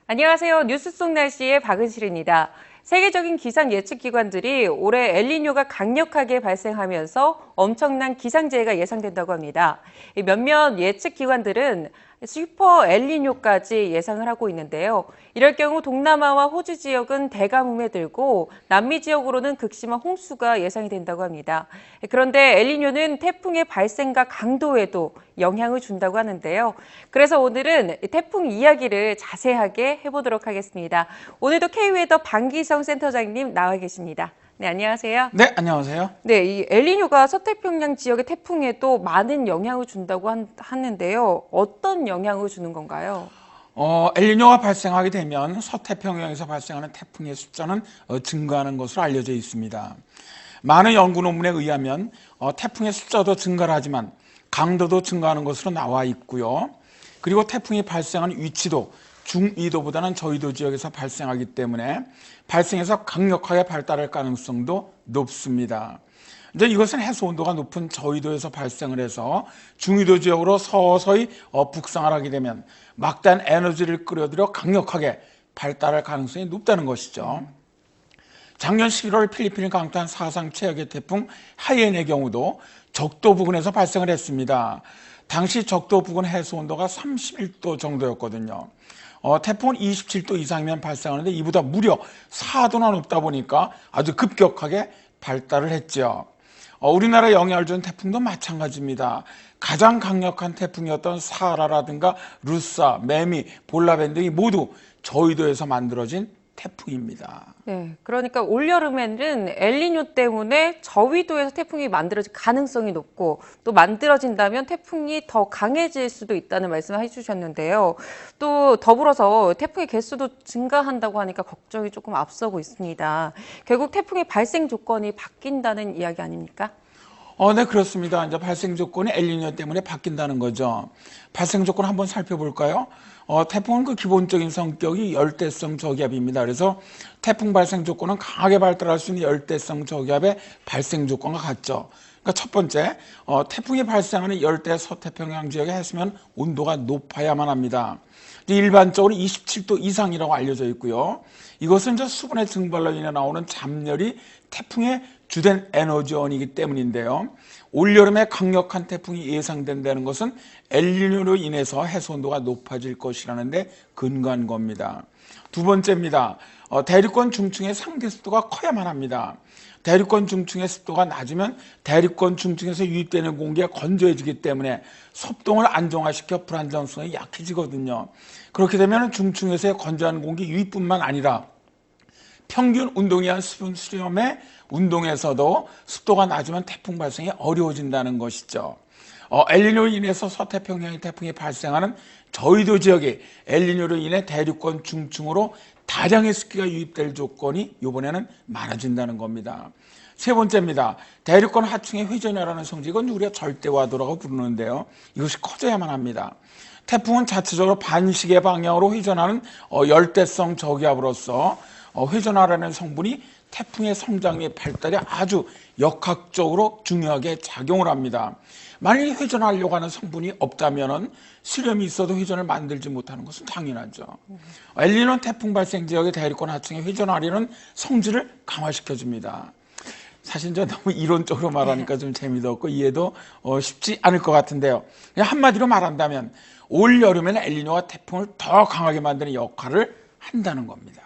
안녕하세요. 뉴스 속 날씨의 박은실입니다. 세계적인 기상 예측 기관들이 올해 엘니뇨가 강력하게 발생하면서 엄청난 기상재해가 예상된다고 합니다. 몇몇 예측 기관들은 슈퍼 엘니뇨까지 예상을 하고 있는데요. 이럴 경우 동남아와 호주 지역은 대가뭄에 들고 남미 지역으로는 극심한 홍수가 예상이 된다고 합니다. 그런데 엘니뇨는 태풍의 발생과 강도에도 영향을 준다고 하는데요. 그래서 오늘은 태풍 이야기를 자세하게 해보도록 하겠습니다. 오늘도 K웨더 방기성 센터장님 나와 계십니다. 네, 안녕하세요. 네, 안녕하세요. 네, 이 엘니뇨가 서태평양 지역의 태풍에도 많은 영향을 준다고 하는데요. 어떤 영향을 주는 건가요? 엘니뇨가 발생하게 되면 서태평양에서 발생하는 태풍의 숫자는 증가하는 것으로 알려져 있습니다. 많은 연구 논문에 의하면 태풍의 숫자도 증가를 하지만 강도도 증가하는 것으로 나와 있고요. 그리고 태풍이 발생하는 위치도 중위도보다는 저위도 지역에서 발생하기 때문에 발생해서 강력하게 발달할 가능성도 높습니다. 이제 이것은 해수 온도가 높은 저위도에서 발생을 해서 중위도 지역으로 서서히 북상을 하게 되면 막대한 에너지를 끌어들여 강력하게 발달할 가능성이 높다는 것이죠. 작년 11월 필리핀을 강타한 사상 최악의 태풍 하이엔의 경우도 적도 부근에서 발생을 했습니다. 당시 적도 부근 해수 온도가 31도 정도였거든요. 태풍은 27도 이상이면 발생하는데 이보다 무려 4도나 높다 보니까 아주 급격하게 발달을 했죠. 우리나라에 영향을 준 태풍도 마찬가지입니다. 가장 강력한 태풍이었던 사라라든가 루사, 매미, 볼라벤 등이 모두 저위도에서 만들어진 태풍입니다. 네, 그러니까 올여름에는 엘니뇨 때문에 저위도에서 태풍이 만들어질 가능성이 높고 또 만들어진다면 태풍이 더 강해질 수도 있다는 말씀을 해주셨는데요. 또 더불어서 태풍의 개수도 증가한다고 하니까 걱정이 조금 앞서고 있습니다. 결국 태풍의 발생 조건이 바뀐다는 이야기 아닙니까? 네, 그렇습니다. 이제 발생 조건이 엘니뇨 때문에 바뀐다는 거죠. 발생 조건 한번 살펴볼까요? 태풍은 그 기본적인 성격이 열대성 저기압입니다. 그래서 태풍 발생 조건은 강하게 발달할 수 있는 열대성 저기압의 발생 조건과 같죠. 그러니까 첫 번째, 태풍이 발생하는 열대 서태평양 지역의 해수면 온도가 높아야만 합니다. 일반적으로 27도 이상이라고 알려져 있고요. 이것은 이제 수분의 증발로 인해 나오는 잡열이 태풍의 주된 에너지원이기 때문인데요. 올여름에 강력한 태풍이 예상된다는 것은 엘니뇨로 인해서 해수 온도가 높아질 것이라는 데 근거한 겁니다. 두 번째입니다. 대륙권 중층의 상대 습도가 커야만 합니다. 대륙권 중층의 습도가 낮으면 대륙권 중층에서 유입되는 공기가 건조해지기 때문에 섭동을 안정화시켜 불안정성이 약해지거든요. 그렇게 되면 중층에서의 건조한 공기 유입뿐만 아니라 평균 운동이한 수분 수렴의 운동에서도 습도가 낮으면 태풍 발생이 어려워진다는 것이죠. 엘니뇨로 인해서 서태평양의 태풍이 발생하는 저위도 지역이 엘니뇨로 인해 대륙권 중층으로 다량의 습기가 유입될 조건이 이번에는 많아진다는 겁니다. 세 번째입니다. 대륙권 하층의 회전이라는 성질, 이건 우리가 절대와도라고 부르는데요. 이것이 커져야만 합니다. 태풍은 자체적으로 반시계 방향으로 회전하는 열대성 저기압으로서 회전하라는 성분이 태풍의 성장 및 발달에 아주 역학적으로 중요하게 작용을 합니다. 만약에 회전하려고 하는 성분이 없다면 수렴이 있어도 회전을 만들지 못하는 것은 당연하죠. 엘니뇨는 태풍 발생 지역의 대륙권 하층에 회전하려는 성질을 강화시켜줍니다. 사실 저 너무 이론적으로 말하니까 좀 재미도 없고 이해도 쉽지 않을 것 같은데요. 그냥 한마디로 말한다면 올 여름에는 엘니뇨가 태풍을 더 강하게 만드는 역할을 한다는 겁니다.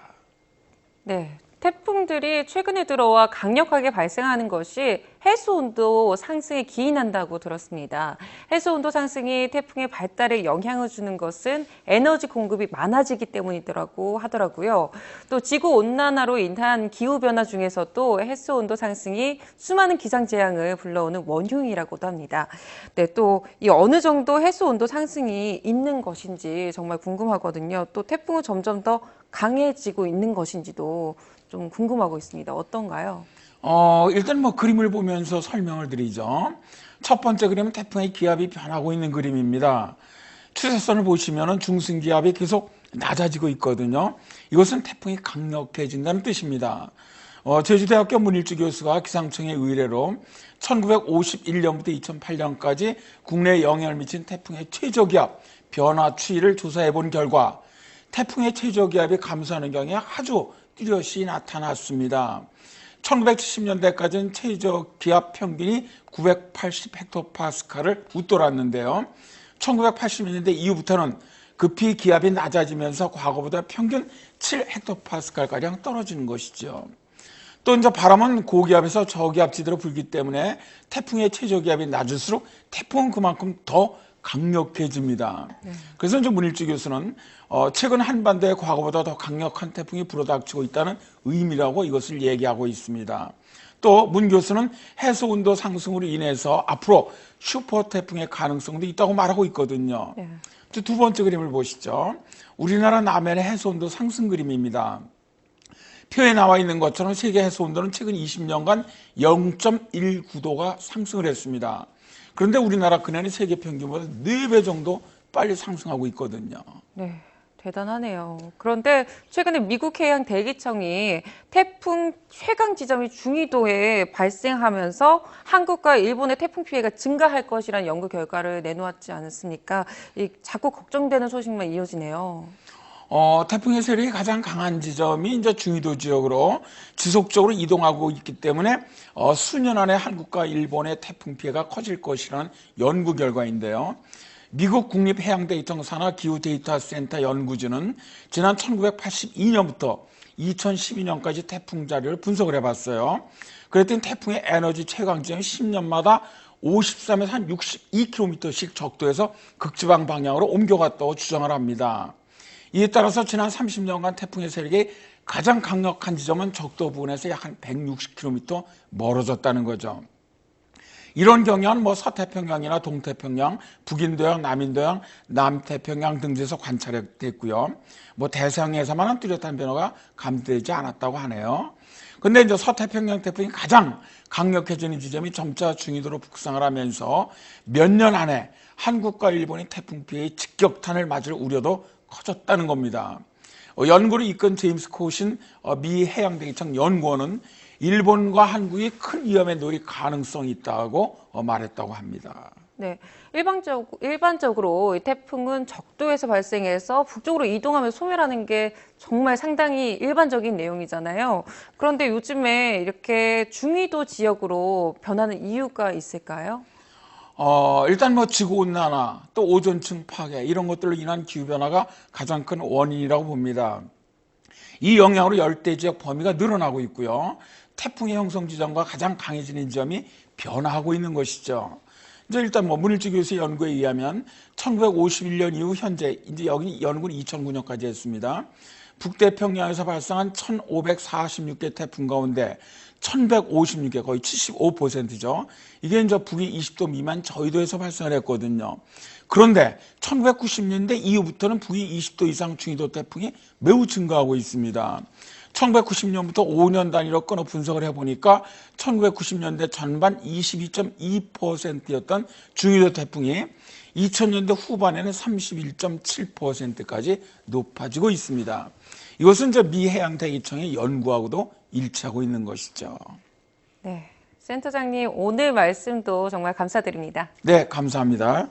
네, 태풍들이 최근에 들어와 강력하게 발생하는 것이 해수온도 상승에 기인한다고 들었습니다. 해수온도 상승이 태풍의 발달에 영향을 주는 것은 에너지 공급이 많아지기 때문이라고 하더라고요. 또 지구온난화로 인한 기후변화 중에서도 해수온도 상승이 수많은 기상재앙을 불러오는 원흉이라고도 합니다. 네, 또 이 어느 정도 해수온도 상승이 있는 것인지 정말 궁금하거든요. 또 태풍은 점점 더 강해지고 있는 것인지도 좀 궁금하고 있습니다. 어떤가요? 일단 그림을 보면서 설명을 드리죠. 첫 번째 그림은 태풍의 기압이 변하고 있는 그림입니다. 추세선을 보시면 중심기압이 계속 낮아지고 있거든요. 이것은 태풍이 강력해진다는 뜻입니다. 제주대학교 문일주 교수가 기상청의 의뢰로 1951년부터 2008년까지 국내에 영향을 미친 태풍의 최저기압 변화 추이를 조사해 본 결과 태풍의 최저기압이 감소하는 경향이 아주 뚜렷이 나타났습니다. 1970년대까지는 최저기압 평균이 980헥토파스칼을 웃돌았는데요. 1980년대 이후부터는 급히 기압이 낮아지면서 과거보다 평균 7헥토파스칼가량 떨어지는 것이죠. 또 이제 바람은 고기압에서 저기압지대로 불기 때문에 태풍의 최저기압이 낮을수록 태풍은 그만큼 더 강력해집니다. 그래서 이제 문일주 교수는 최근 한반도에 과거보다 더 강력한 태풍이 불어닥치고 있다는 의미라고 이것을 얘기하고 있습니다. 또 문 교수는 해수 온도 상승으로 인해서 앞으로 슈퍼 태풍의 가능성도 있다고 말하고 있거든요. 두 번째 그림을 보시죠. 우리나라 남해의 해수 온도 상승 그림입니다. 표에 나와 있는 것처럼 세계 해수 온도는 최근 20년간 0.19도가 상승을 했습니다. 그런데 우리나라 근해는 세계 평균보다 4배 정도 빨리 상승하고 있거든요. 네, 대단하네요. 그런데 최근에 미국 해양 대기청이 태풍 최강 지점이 중위도에 발생하면서 한국과 일본의 태풍 피해가 증가할 것이라는 연구 결과를 내놓았지 않습니까? 자꾸 걱정되는 소식만 이어지네요. 태풍의 세력이 가장 강한 지점이 이제 중위도 지역으로 지속적으로 이동하고 있기 때문에 수년 안에 한국과 일본의 태풍 피해가 커질 것이라는 연구 결과인데요. 미국 국립해양대기청 산하 기후데이터센터 연구진은 지난 1982년부터 2012년까지 태풍 자료를 분석을 해봤어요. 그랬더니 태풍의 에너지 최강 지점이 10년마다 53에서 한 62km씩 적도에서 극지방 방향으로 옮겨갔다고 주장을 합니다. 이에 따라서 지난 30년간 태풍의 세력이 가장 강력한 지점은 적도 부근에서 약 한 160km 멀어졌다는 거죠. 이런 경향은 서태평양이나 동태평양, 북인도양, 남인도양, 남태평양 등지에서 관찰됐고요. 대서양에서만은 뚜렷한 변화가 감지되지 않았다고 하네요. 근데 이제 서태평양 태풍이 가장 강력해지는 지점이 점차 중위도로 북상을 하면서 몇 년 안에 한국과 일본이 태풍 피해의 직격탄을 맞을 우려도 커졌다는 겁니다. 연구를 이끈 제임스 코신 미 해양대기청 연구원은 일본과 한국이 큰 위험에 놓일 가능성이 있다고 말했다고 합니다. 네, 일반적으로 이 태풍은 적도에서 발생해서 북쪽으로 이동하며 소멸하는 게 정말 상당히 일반적인 내용이잖아요. 그런데 요즘에 이렇게 중위도 지역으로 변하는 이유가 있을까요? 일단 지구온난화, 또 오존층 파괴 이런 것들로 인한 기후변화가 가장 큰 원인이라고 봅니다. 이 영향으로 열대지역 범위가 늘어나고 있고요. 태풍의 형성 지점과 가장 강해지는 지점이 변화하고 있는 것이죠. 이제 일단 문일주 교수의 연구에 의하면 1951년 이후 현재 이제 여기 연구는 2009년까지 했습니다. 북태평양에서 발생한 1546개 태풍 가운데 1156개, 거의 75%죠. 이게 이제 북위 20도 미만 저위도에서 발생을 했거든요. 그런데 1990년대 이후부터는 북위 20도 이상 중위도 태풍이 매우 증가하고 있습니다. 1990년부터 5년 단위로 끊어 분석을 해보니까 1990년대 전반 22.2%였던 중위도 태풍이 2000년대 후반에는 31.7%까지 높아지고 있습니다. 이것은 이제 미 해양대기청의 연구하고도 일치하고 있는 것이죠. 네, 센터장님 오늘 말씀도 정말 감사드립니다. 네, 감사합니다.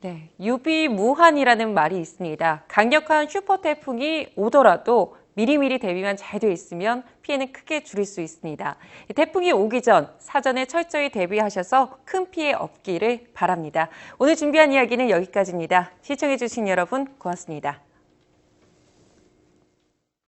네, 유비무환이라는 말이 있습니다. 강력한 슈퍼 태풍이 오더라도 미리미리 대비만 잘 돼 있으면 피해는 크게 줄일 수 있습니다. 태풍이 오기 전 사전에 철저히 대비하셔서 큰 피해 없기를 바랍니다. 오늘 준비한 이야기는 여기까지입니다. 시청해주신 여러분 고맙습니다.